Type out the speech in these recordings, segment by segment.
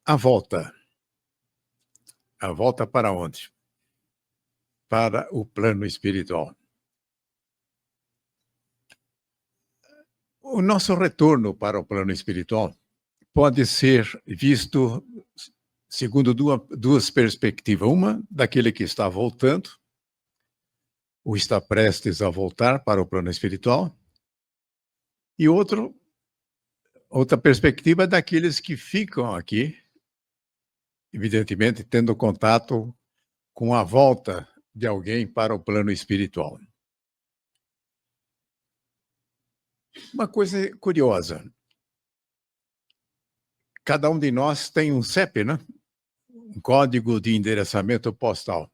A volta. A volta para onde? Para o plano espiritual. O nosso retorno para o plano espiritual pode ser visto segundo duas perspectivas. Uma, daquele que está voltando, ou está prestes a voltar para o plano espiritual, e outra perspectiva é daqueles que ficam aqui, evidentemente, tendo contato com a volta de alguém para o plano espiritual. Uma coisa curiosa, cada um de nós tem um CEP, né? Um código de endereçamento postal.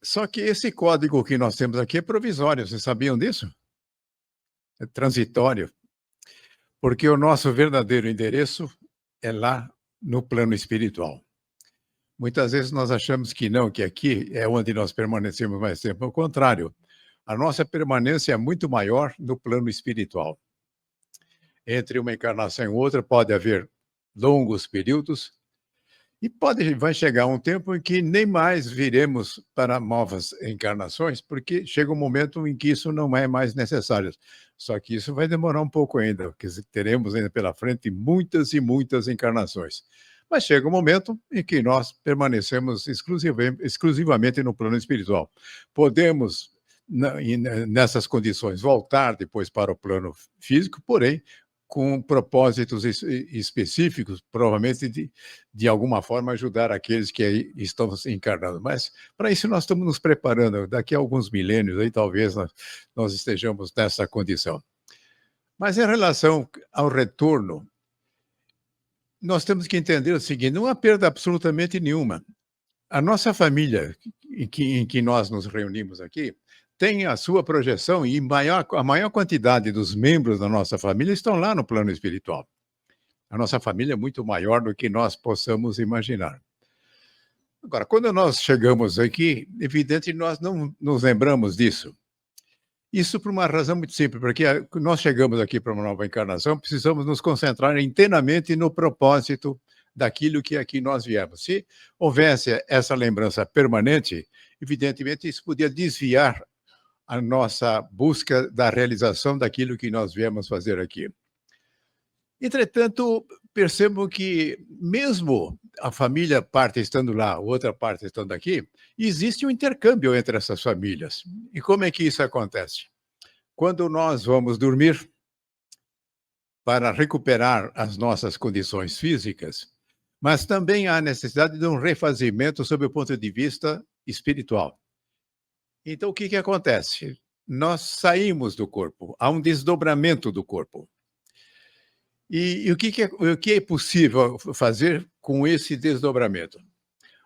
Só que esse código que nós temos aqui é provisório, vocês sabiam disso? É transitório, porque o nosso verdadeiro endereço é lá no plano espiritual. Muitas vezes nós achamos que não, que aqui é onde nós permanecemos mais tempo. Ao contrário, a nossa permanência é muito maior no plano espiritual. Entre uma encarnação e outra pode haver longos períodos e vai chegar um tempo em que nem mais viremos para novas encarnações, porque chega um momento em que isso não é mais necessário. Só que isso vai demorar um pouco ainda, porque teremos ainda pela frente muitas e muitas encarnações. Mas chega um momento em que nós permanecemos exclusivamente no plano espiritual. Podemos, nessas condições, voltar depois para o plano físico, porém, com propósitos específicos, provavelmente de alguma forma ajudar aqueles que aí estão encarnando. Mas para isso nós estamos nos preparando. Daqui a alguns milênios, aí talvez nós estejamos nessa condição. Mas em relação ao retorno, nós temos que entender o seguinte: não há perda absolutamente nenhuma. A nossa família, em que nós nos reunimos aqui, tem a sua projeção e a maior quantidade dos membros da nossa família estão lá no plano espiritual. A nossa família é muito maior do que nós possamos imaginar. Agora, quando nós chegamos aqui, evidente, nós não nos lembramos disso. Isso por uma razão muito simples, porque nós chegamos aqui para uma nova encarnação, precisamos nos concentrar inteiramente no propósito daquilo que aqui nós viemos. Se houvesse essa lembrança permanente, evidentemente isso podia desviar a nossa busca da realização daquilo que nós viemos fazer aqui. Entretanto, percebo que mesmo a família parte estando lá, outra parte estando aqui, existe um intercâmbio entre essas famílias. E como é que isso acontece? Quando nós vamos dormir, para recuperar as nossas condições físicas, mas também há necessidade de um refazimento sob o ponto de vista espiritual. Então, o que acontece? Nós saímos do corpo, há um desdobramento do corpo. E o que é possível fazer com esse desdobramento?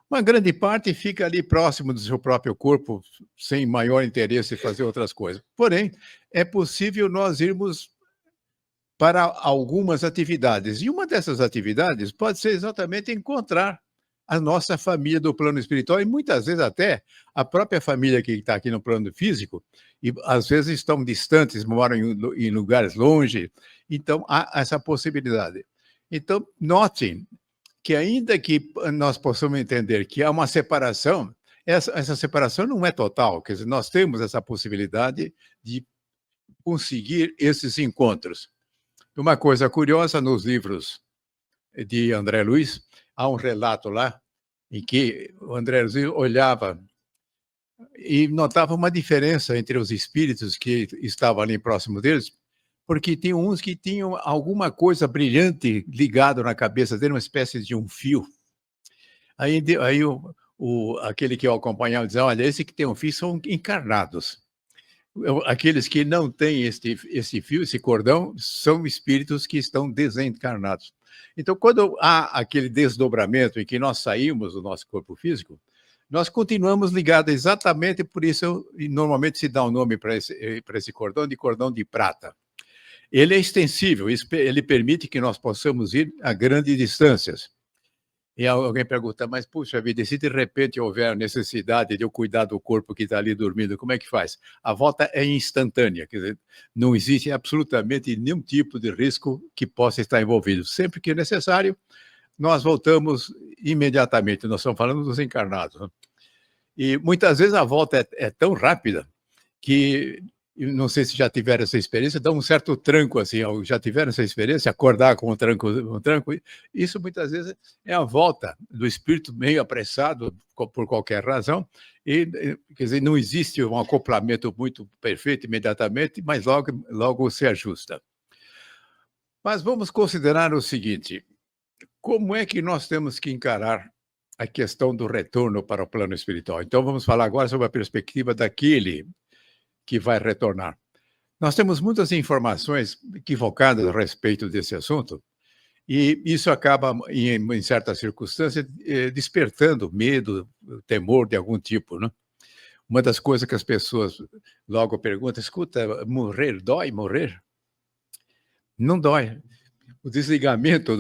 Uma grande parte fica ali próximo do seu próprio corpo, sem maior interesse em fazer outras coisas. Porém, é possível nós irmos para algumas atividades. E uma dessas atividades pode ser exatamente encontrar a nossa família do plano espiritual e muitas vezes até a própria família que está aqui no plano físico e às vezes estão distantes, moram em lugares longe, então há essa possibilidade. Então, notem que ainda que nós possamos entender que há uma separação, essa separação não é total, quer dizer, nós temos essa possibilidade de conseguir esses encontros. Uma coisa curiosa, nos livros de André Luiz, há um relato lá em que o André Luiz olhava e notava uma diferença entre os espíritos que estavam ali próximo deles, porque tinha uns que tinham alguma coisa brilhante ligado na cabeça dele, uma espécie de um fio. Aí aquele que eu acompanhava dizia: olha, esse que tem um fio são encarnados. Aqueles que não têm esse fio, esse cordão, são espíritos que estão desencarnados. Então, quando há aquele desdobramento em que nós saímos do nosso corpo físico, nós continuamos ligados exatamente por isso, e normalmente se dá um nome para esse cordão de cordão de prata. Ele é extensível, ele permite que nós possamos ir a grandes distâncias. E alguém pergunta: "Mas puxa vida, e se de repente houver a necessidade de eu cuidar do corpo que está ali dormindo, como é que faz?" A volta é instantânea, quer dizer, não existe absolutamente nenhum tipo de risco que possa estar envolvido. Sempre que necessário, nós voltamos imediatamente. Nós estamos falando dos encarnados, né. E muitas vezes a volta é tão rápida que, eu não sei se já tiveram essa experiência, dá um certo tranco, assim, já tiveram essa experiência? Acordar com um tranco? Isso muitas vezes é a volta do espírito meio apressado, por qualquer razão, quer dizer, não existe um acoplamento muito perfeito imediatamente, mas logo se ajusta. Mas vamos considerar o seguinte: como é que nós temos que encarar a questão do retorno para o plano espiritual? Então vamos falar agora sobre a perspectiva daquele que vai retornar. Nós temos muitas informações equivocadas a respeito desse assunto, e isso acaba, em certas circunstâncias, despertando medo, temor de algum tipo, né? Uma das coisas que as pessoas logo perguntam: "Escuta, morrer dói morrer?" Não dói. O desligamento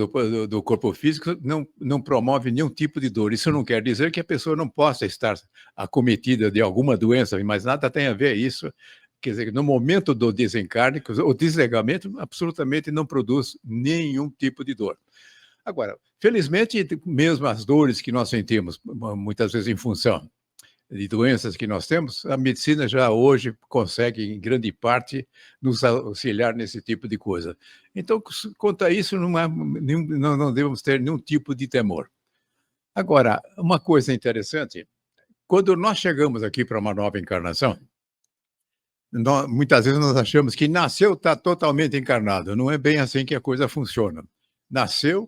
do corpo físico não promove nenhum tipo de dor. Isso não quer dizer que a pessoa não possa estar acometida de alguma doença, mas nada tem a ver isso. Quer dizer, no momento do desencarne, o desligamento absolutamente não produz nenhum tipo de dor. Agora, felizmente, mesmo as dores que nós sentimos, muitas vezes em função de doenças que nós temos, a medicina já hoje consegue, em grande parte, nos auxiliar nesse tipo de coisa. Então, quanto a isso, não devemos ter nenhum tipo de temor. Agora, uma coisa interessante, quando nós chegamos aqui para uma nova encarnação, muitas vezes nós achamos que nasceu, está totalmente encarnado. Não é bem assim que a coisa funciona. Nasceu,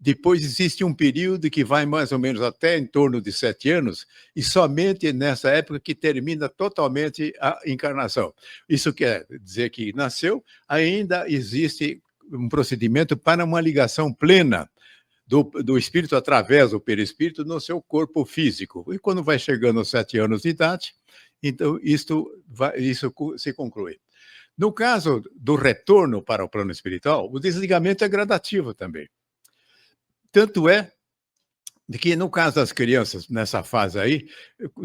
depois existe um período que vai mais ou menos até em torno de 7 anos, e somente nessa época que termina totalmente a encarnação. Isso quer dizer que nasceu, ainda existe um procedimento para uma ligação plena do espírito através do perispírito no seu corpo físico. E quando vai chegando aos 7 anos de idade, então isso se conclui. No caso do retorno para o plano espiritual, o desligamento é gradativo também. Tanto é de que, no caso das crianças, nessa fase aí,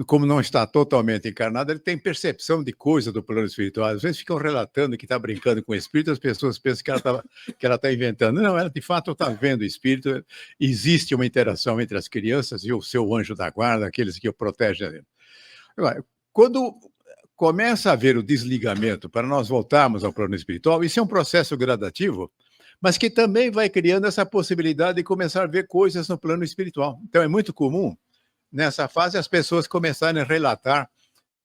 como não está totalmente encarnado, ele tem percepção de coisa do plano espiritual. Às vezes ficam relatando que está brincando com o espírito, as pessoas pensam que ela está inventando. Não, ela de fato está vendo o espírito. Existe uma interação entre as crianças e o seu anjo da guarda, aqueles que o protegem. Agora, quando começa a haver o desligamento para nós voltarmos ao plano espiritual, isso é um processo gradativo, mas que também vai criando essa possibilidade de começar a ver coisas no plano espiritual. Então, é muito comum, nessa fase, as pessoas começarem a relatar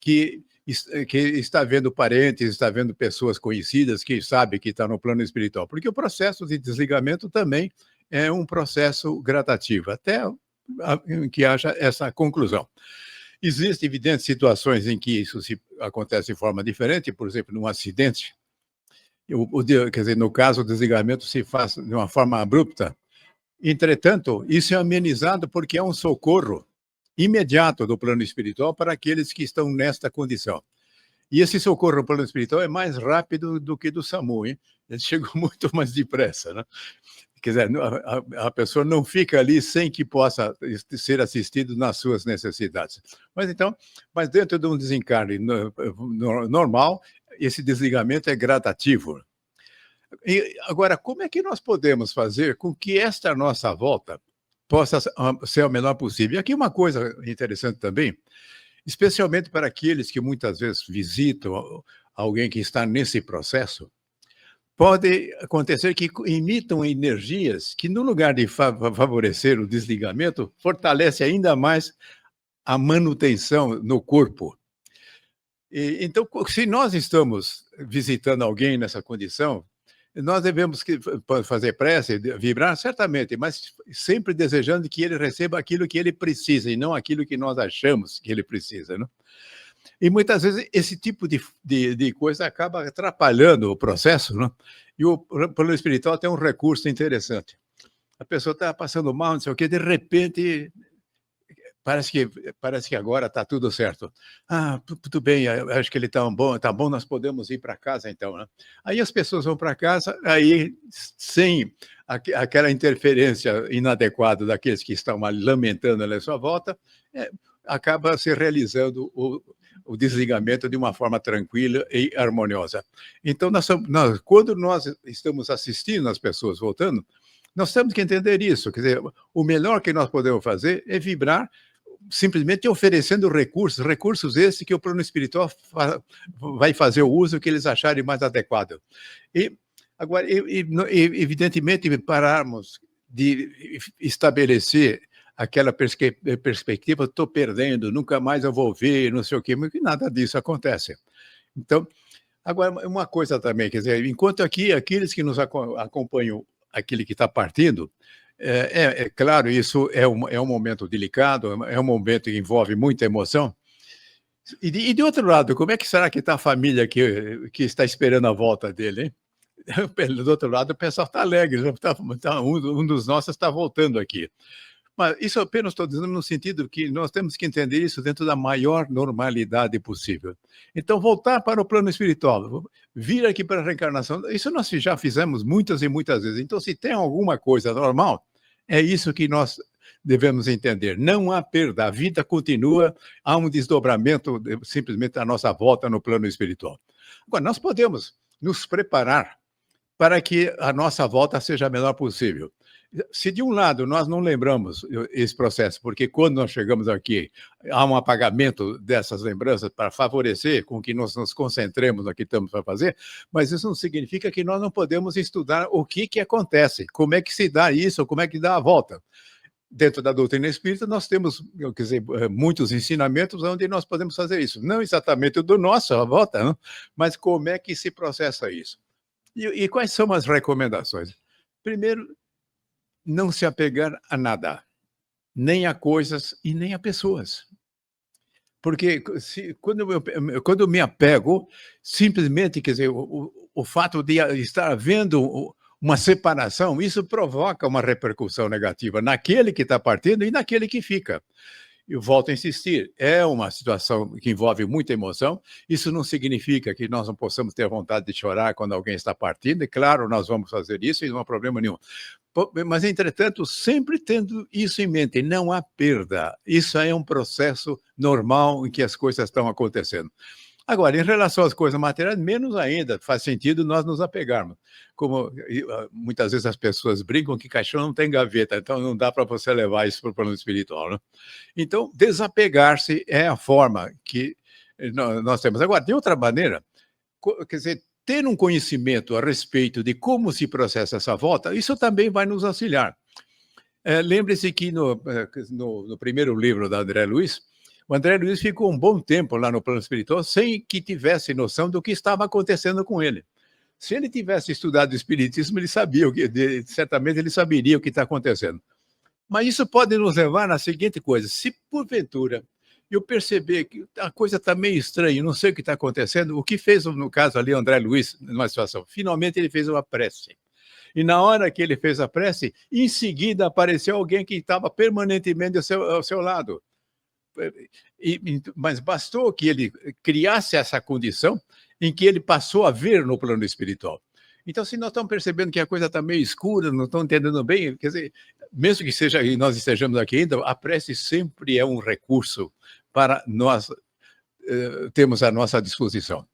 que está vendo parentes, está vendo pessoas conhecidas, que sabe que está no plano espiritual, porque o processo de desligamento também é um processo gradativo, até que haja essa conclusão. Existem, evidentes, situações em que isso acontece de forma diferente, por exemplo, num acidente, quer dizer, no caso, o desligamento se faz de uma forma abrupta. Entretanto, isso é amenizado porque é um socorro imediato do plano espiritual para aqueles que estão nesta condição. E esse socorro no plano espiritual é mais rápido do que do SAMU, hein? Eles chegam muito mais depressa, né? Quer dizer, a pessoa não fica ali sem que possa ser assistido nas suas necessidades. Mas dentro de um desencarne normal, esse desligamento é gradativo. E agora, como é que nós podemos fazer com que esta nossa volta possa ser o menor possível? E aqui uma coisa interessante também, especialmente para aqueles que muitas vezes visitam alguém que está nesse processo, pode acontecer que imitam energias que, no lugar de favorecer o desligamento, fortalece ainda mais a manutenção no corpo. Então, se nós estamos visitando alguém nessa condição, nós devemos fazer prece, vibrar, certamente, mas sempre desejando que ele receba aquilo que ele precisa e não aquilo que nós achamos que ele precisa, né? E muitas vezes esse tipo de coisa acaba atrapalhando o processo, né? E o plano espiritual tem um recurso interessante. A pessoa está passando mal, não sei o quê, de repente parece que agora está tudo certo. Ah, tudo bem, eu acho que ele está bom, nós podemos ir para casa então, né? Aí as pessoas vão para casa, aí sem aquela interferência inadequada daqueles que estão ali lamentando ali à sua volta, é, acaba se realizando o desligamento de uma forma tranquila e harmoniosa. Então, quando nós estamos assistindo as pessoas voltando, nós temos que entender isso, quer dizer, o melhor que nós podemos fazer é vibrar simplesmente oferecendo recursos esses que o plano espiritual vai fazer o uso que eles acharem mais adequado. E, agora, evidentemente, pararmos de estabelecer aquela perspectiva, estou perdendo, nunca mais eu vou ver, não sei o quê, mas nada disso acontece. Então, agora, uma coisa também, quer dizer, enquanto aqui, aqueles que nos acompanham, aquele que está partindo, claro, isso é um momento delicado, é um momento que envolve muita emoção. E de outro lado, como é que será que está a família que está esperando a volta dele, hein? Do outro lado, o pessoal está alegre, um dos nossos está voltando aqui. Mas isso eu apenas estou dizendo no sentido que nós temos que entender isso dentro da maior normalidade possível. Então, voltar para o plano espiritual, vir aqui para a reencarnação, isso nós já fizemos muitas e muitas vezes. Então, se tem alguma coisa normal, é isso que nós devemos entender. Não há perda, a vida continua, há um desdobramento simplesmente da nossa volta no plano espiritual. Agora, nós podemos nos preparar para que a nossa volta seja a melhor possível. Se de um lado nós não lembramos esse processo, porque quando nós chegamos aqui há um apagamento dessas lembranças para favorecer com que nós nos concentremos no que estamos para fazer, mas isso não significa que nós não podemos estudar o que acontece, como é que se dá isso, como é que dá a volta. Dentro da doutrina espírita, nós temos, quer dizer, muitos ensinamentos onde nós podemos fazer isso. Não exatamente do nosso, a volta, não, mas como é que se processa isso. E quais são as recomendações? Primeiro, não se apegar a nada, nem a coisas e nem a pessoas. Porque quando eu me apego, simplesmente, quer dizer, o fato de estar havendo uma separação, isso provoca uma repercussão negativa naquele que está partindo e naquele que fica. Eu volto a insistir, é uma situação que envolve muita emoção, isso não significa que nós não possamos ter vontade de chorar quando alguém está partindo, e claro, nós vamos fazer isso e não há problema nenhum. Mas, entretanto, sempre tendo isso em mente, não há perda, isso é um processo normal em que as coisas estão acontecendo. Agora, em relação às coisas materiais, menos ainda faz sentido nós nos apegarmos. Como muitas vezes as pessoas brincam que caixão não tem gaveta, então não dá para você levar isso para o plano espiritual, né? Então, desapegar-se é a forma que nós temos. Agora, de outra maneira, quer dizer, ter um conhecimento a respeito de como se processa essa volta, isso também vai nos auxiliar. Lembre-se que no primeiro livro da André Luiz, o André Luiz ficou um bom tempo lá no plano espiritual sem que tivesse noção do que estava acontecendo com ele. Se ele tivesse estudado o espiritismo, ele sabia certamente ele saberia o que está acontecendo. Mas isso pode nos levar na seguinte coisa: se porventura eu perceber que a coisa está meio estranha, não sei o que está acontecendo, o que fez, no caso ali, André Luiz, numa situação, finalmente ele fez uma prece. E na hora que ele fez a prece, em seguida apareceu alguém que estava permanentemente ao seu lado. Mas bastou que ele criasse essa condição em que ele passou a ver no plano espiritual. Então, se nós estamos percebendo que a coisa está meio escura, não estamos entendendo bem, quer dizer, mesmo que seja nós estejamos aqui ainda, a prece sempre é um recurso para nós termos à nossa disposição.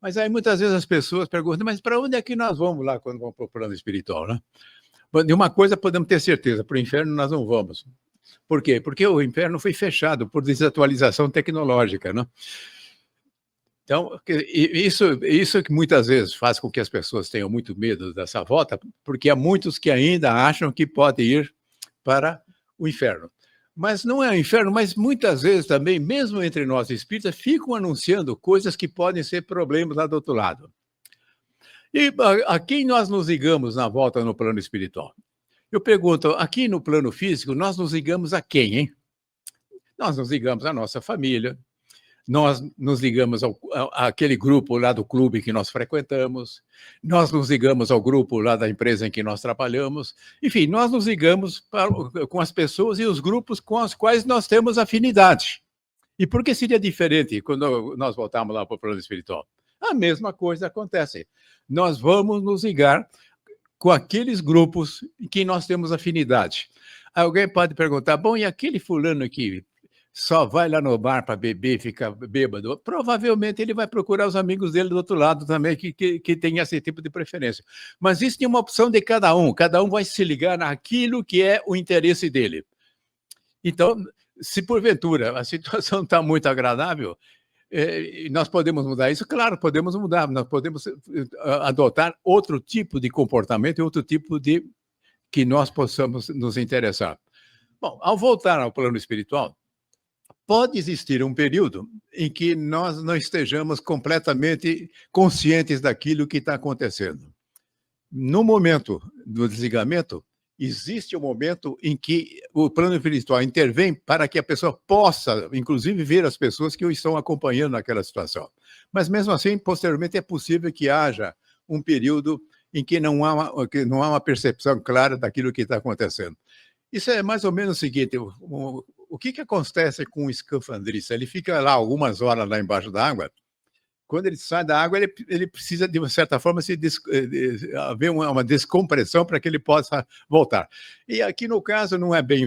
Mas aí muitas vezes as pessoas perguntam, mas para onde é que nós vamos lá quando vamos para o plano espiritual, né? De uma coisa podemos ter certeza, para o inferno nós não vamos. Por quê? Porque o inferno foi fechado por desatualização tecnológica, né? Então, isso que muitas vezes faz com que as pessoas tenham muito medo dessa volta, porque há muitos que ainda acham que podem ir para o inferno. Mas não é o inferno, mas muitas vezes também, mesmo entre nós espíritas, ficam anunciando coisas que podem ser problemas lá do outro lado. E a quem nós nos ligamos na volta no plano espiritual? Eu pergunto, aqui no plano físico, nós nos ligamos a quem, hein? Nós nos ligamos à nossa família, nós nos ligamos àquele grupo lá do clube que nós frequentamos, nós nos ligamos ao grupo lá da empresa em que nós trabalhamos, enfim, nós nos ligamos com as pessoas e os grupos com os quais nós temos afinidade. E por que seria diferente quando nós voltarmos lá para o plano espiritual? A mesma coisa acontece. Nós vamos nos ligar com aqueles grupos em que nós temos afinidade. Alguém pode perguntar, bom, e aquele fulano aqui só vai lá no bar para beber, fica bêbado? Provavelmente ele vai procurar os amigos dele do outro lado também, que tem esse tipo de preferência. Mas isso tem uma opção de cada um vai se ligar naquilo que é o interesse dele. Então, se porventura a situação está muito agradável, nós podemos mudar isso? Claro, podemos mudar, nós podemos adotar outro tipo de comportamento, outro tipo de que nós possamos nos interessar. Bom, ao voltar ao plano espiritual, pode existir um período em que nós não estejamos completamente conscientes daquilo que está acontecendo. No momento do desligamento, existe um momento em que o plano espiritual intervém para que a pessoa possa, inclusive, ver as pessoas que o estão acompanhando naquela situação. Mas, mesmo assim, posteriormente, é possível que haja um período em que não há uma percepção clara daquilo que está acontecendo. Isso é mais ou menos o seguinte, o que acontece com o escafandrista? Ele fica lá algumas horas lá embaixo da água. Quando ele sai da água, ele precisa, de uma certa forma, haver uma descompressão para que ele possa voltar. E aqui, no caso, não é bem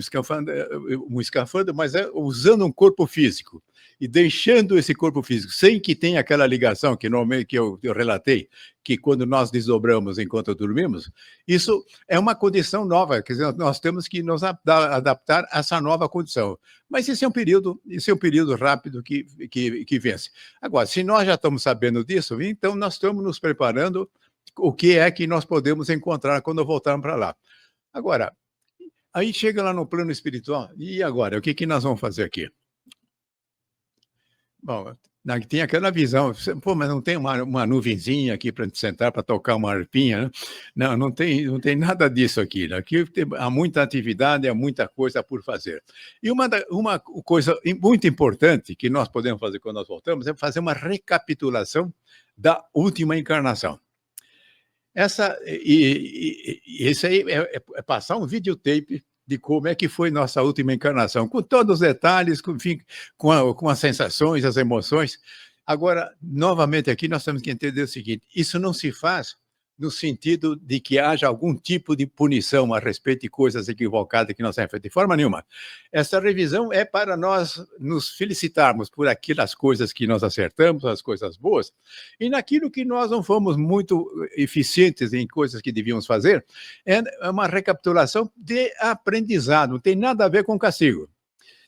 um escafandro, mas é usando um corpo físico. E deixando esse corpo físico, sem que tenha aquela ligação que normalmente que eu relatei, que quando nós desdobramos enquanto dormimos, isso é uma condição nova, quer dizer, nós temos que nos adaptar a essa nova condição. Mas esse é um período rápido que vence. Agora, se nós já estamos sabendo disso, então nós estamos nos preparando o que é que nós podemos encontrar quando voltarmos para lá. Agora, aí chega lá no plano espiritual, e agora, o que nós vamos fazer aqui? Bom, tem aquela visão, pô, mas não tem uma nuvenzinha aqui para sentar para tocar uma harpinha, né? Não tem nada disso aqui. Né? Aqui há muita atividade, há muita coisa por fazer. E uma coisa muito importante que nós podemos fazer quando nós voltamos é fazer uma recapitulação da última encarnação. Isso aí é passar um videotape de como é que foi nossa última encarnação, com todos os detalhes, enfim, com as sensações, as emoções. Agora, novamente aqui, nós temos que entender o seguinte, isso não se faz no sentido de que haja algum tipo de punição a respeito de coisas equivocadas que nós temos feito, de forma nenhuma. Essa revisão é para nós nos felicitarmos por aquelas coisas que nós acertamos, as coisas boas, e naquilo que nós não fomos muito eficientes em coisas que devíamos fazer, é uma recapitulação de aprendizado, não tem nada a ver com castigo.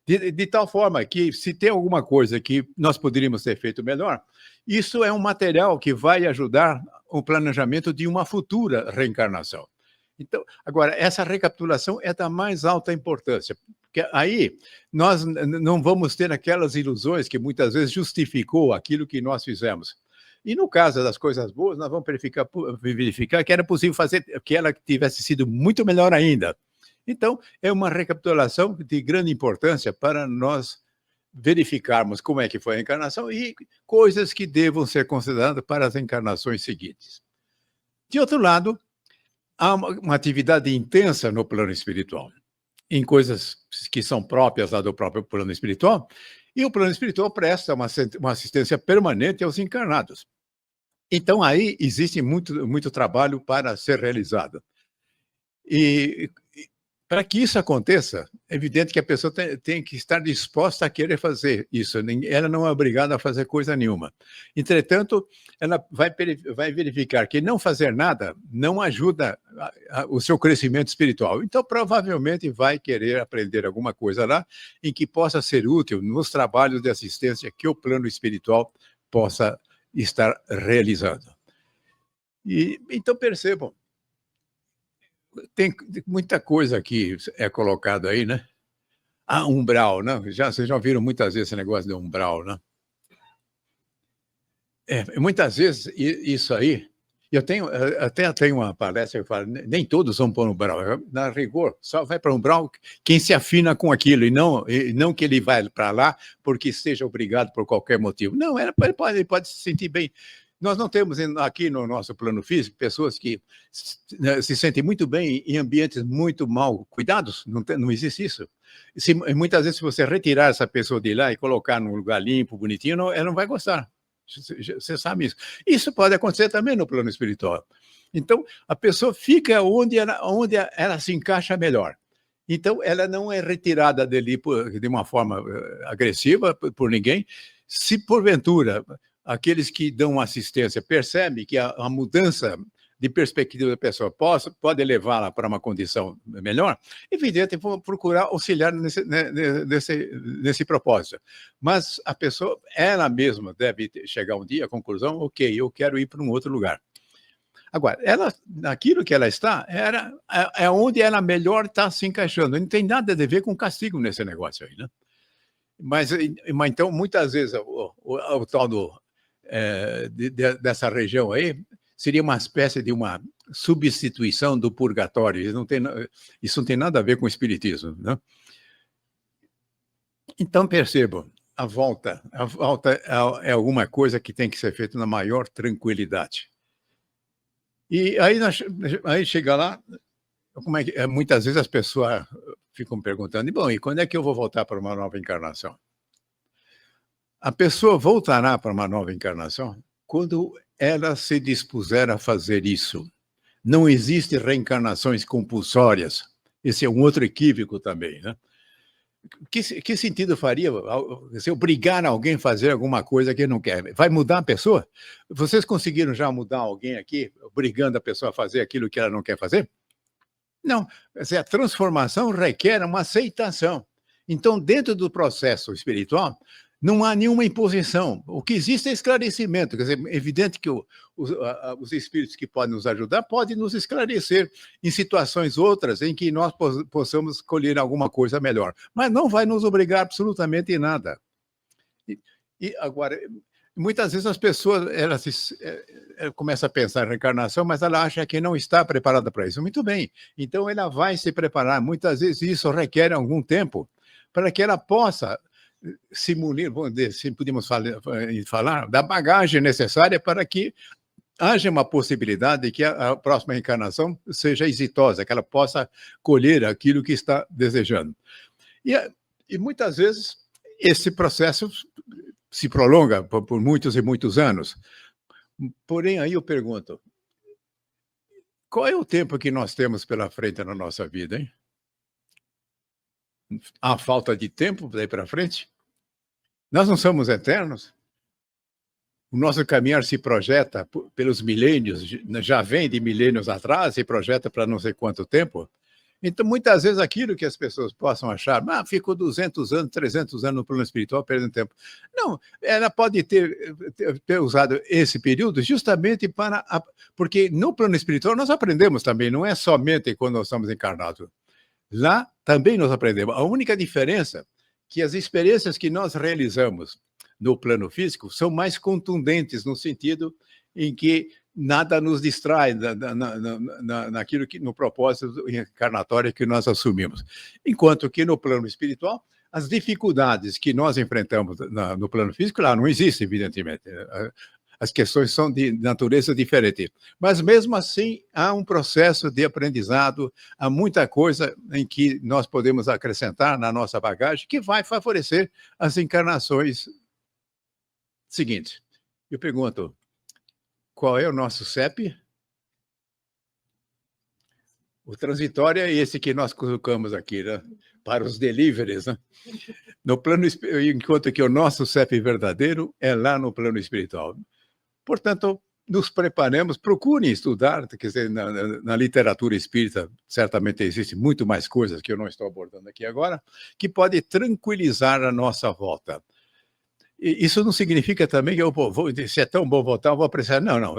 De tal forma que, se tem alguma coisa que nós poderíamos ter feito melhor, isso é um material que vai ajudar o planejamento de uma futura reencarnação. Então, agora, essa recapitulação é da mais alta importância, porque aí nós não vamos ter aquelas ilusões que muitas vezes justificou aquilo que nós fizemos. E no caso das coisas boas, nós vamos verificar que era possível fazer que ela tivesse sido muito melhor ainda. Então, é uma recapitulação de grande importância para nós verificarmos como é que foi a encarnação e coisas que devam ser consideradas para as encarnações seguintes. De outro lado, há uma atividade intensa no plano espiritual, em coisas que são próprias lá do próprio plano espiritual, e o plano espiritual presta uma assistência permanente aos encarnados. Então, aí existe muito trabalho para ser realizado. E para que isso aconteça, é evidente que a pessoa tem que estar disposta a querer fazer isso. Ela não é obrigada a fazer coisa nenhuma. Entretanto, ela vai verificar que não fazer nada não ajuda o seu crescimento espiritual. Então, provavelmente vai querer aprender alguma coisa lá em que possa ser útil nos trabalhos de assistência que o plano espiritual possa estar realizando. Então, percebam, tem muita coisa que é colocado aí, né? Umbral, né? Vocês já ouviram muitas vezes esse negócio de umbral, né? Muitas vezes isso aí Até tenho uma palestra que eu falo, nem todos vão para o umbral. Na rigor, só vai para o umbral quem se afina com aquilo, e não que ele vai para lá porque seja obrigado por qualquer motivo. Não, ele pode se sentir bem. Nós não temos aqui no nosso plano físico pessoas que se sentem muito bem em ambientes muito mal cuidados, não existe isso. Muitas vezes, se você retirar essa pessoa de lá e colocar num lugar limpo, bonitinho, ela não vai gostar. Você sabe isso. Isso pode acontecer também no plano espiritual. Então, a pessoa fica onde ela se encaixa melhor. Então, ela não é retirada dali de uma forma agressiva por ninguém. Se, porventura, aqueles que dão assistência percebem que a mudança de perspectiva da pessoa pode levá-la para uma condição melhor, evidente, vou procurar auxiliar nesse propósito. Mas a pessoa, ela mesma deve chegar um dia à conclusão, ok, eu quero ir para um outro lugar. Agora, naquilo que ela está, é onde ela melhor está se encaixando. Não tem nada a ver com castigo nesse negócio aí, né? Mas então, muitas vezes, o tal dessa região aí seria uma espécie de uma substituição do purgatório. Isso não tem nada a ver com o espiritismo, né? Então, percebam, a volta é alguma coisa que tem que ser feita na maior tranquilidade. E aí chega lá, como é que muitas vezes as pessoas ficam perguntando, bom, e quando é que eu vou voltar para uma nova encarnação? A pessoa voltará para uma nova encarnação quando ela se dispuser a fazer isso. Não existem reencarnações compulsórias. Esse é um outro equívoco também, né? Que sentido faria se obrigar alguém a fazer alguma coisa que não quer? Vai mudar a pessoa? Vocês conseguiram já mudar alguém aqui, obrigando a pessoa a fazer aquilo que ela não quer fazer? Não. A transformação requer uma aceitação. Então, dentro do processo espiritual, não há nenhuma imposição. O que existe é esclarecimento. Quer dizer, é evidente que os espíritos que podem nos ajudar podem nos esclarecer em situações outras em que nós possamos colher alguma coisa melhor. Mas não vai nos obrigar absolutamente em nada. E agora, muitas vezes as pessoas elas começam a pensar em reencarnação, mas ela acha que não está preparada para isso. Muito bem. Então, ela vai se preparar. Muitas vezes isso requer algum tempo para que ela possa se munir, se podemos falar, da bagagem necessária para que haja uma possibilidade de que a próxima reencarnação seja exitosa, que ela possa colher aquilo que está desejando. E muitas vezes esse processo se prolonga por muitos e muitos anos. Porém, aí eu pergunto, qual é o tempo que nós temos pela frente na nossa vida, hein? Há falta de tempo daí para frente? Nós não somos eternos? O nosso caminhar se projeta pelos milênios, já vem de milênios atrás, se projeta para não sei quanto tempo. Então, muitas vezes, aquilo que as pessoas possam achar, ficou 200 anos, 300 anos no plano espiritual, perdendo tempo. Não, ela pode ter usado esse período justamente porque no plano espiritual nós aprendemos também, não é somente quando nós estamos encarnados. Lá também nós aprendemos. A única diferença que as experiências que nós realizamos no plano físico são mais contundentes, no sentido em que nada nos distrai naquilo no propósito encarnatório que nós assumimos. Enquanto que no plano espiritual, as dificuldades que nós enfrentamos no plano físico, lá não existem, evidentemente. As questões são de natureza diferente. Mas, mesmo assim, há um processo de aprendizado, há muita coisa em que nós podemos acrescentar na nossa bagagem que vai favorecer as encarnações seguintes. Eu pergunto, qual é o nosso CEP? O transitório é esse que nós colocamos aqui, né? Para os deliveries, né? No plano, enquanto que o nosso CEP verdadeiro é lá no plano espiritual. Portanto, nos preparemos, procurem estudar, quer dizer, na literatura espírita, certamente existe muito mais coisas que eu não estou abordando aqui agora, que pode tranquilizar a nossa volta. E isso não significa também que se é tão bom voltar, eu vou apreciar. Não, não.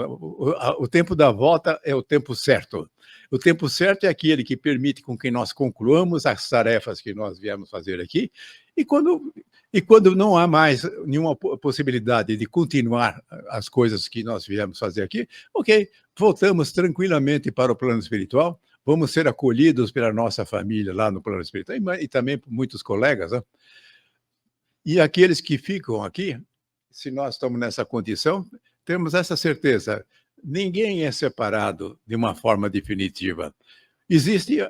O tempo da volta é o tempo certo. O tempo certo é aquele que permite com que nós concluamos as tarefas que nós viemos fazer aqui E quando não há mais nenhuma possibilidade de continuar as coisas que nós viemos fazer aqui, ok, voltamos tranquilamente para o plano espiritual, vamos ser acolhidos pela nossa família lá no plano espiritual e também por muitos colegas, né? E aqueles que ficam aqui, se nós estamos nessa condição, temos essa certeza: ninguém é separado de uma forma definitiva. Existem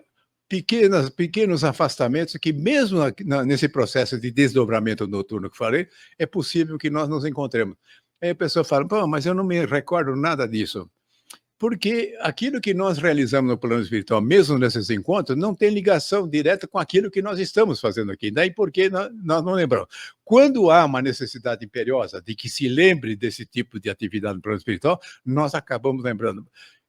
pequenos afastamentos que, mesmo nesse processo de desdobramento noturno que falei, é possível que nós nos encontremos. Aí a pessoa fala: pô, mas eu não me recordo nada disso. Porque aquilo que nós realizamos no plano espiritual, mesmo nesses encontros, não tem ligação direta com aquilo que nós estamos fazendo aqui. Daí porque nós não lembramos. Quando há uma necessidade imperiosa de que se lembre desse tipo de atividade no plano espiritual, nós acabamos lembrando.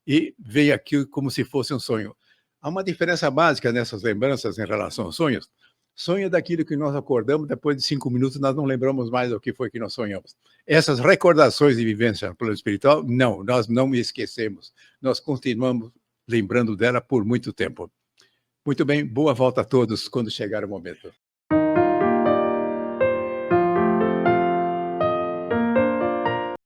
E vem aquilo como se fosse um sonho. Há uma diferença básica nessas lembranças em relação aos sonhos. Sonho é daquilo que nós acordamos, depois de 5 minutos nós não lembramos mais do que foi que nós sonhamos. Essas recordações de vivência no plano espiritual, não, nós não esquecemos. Nós continuamos lembrando dela por muito tempo. Muito bem, boa volta a todos quando chegar o momento.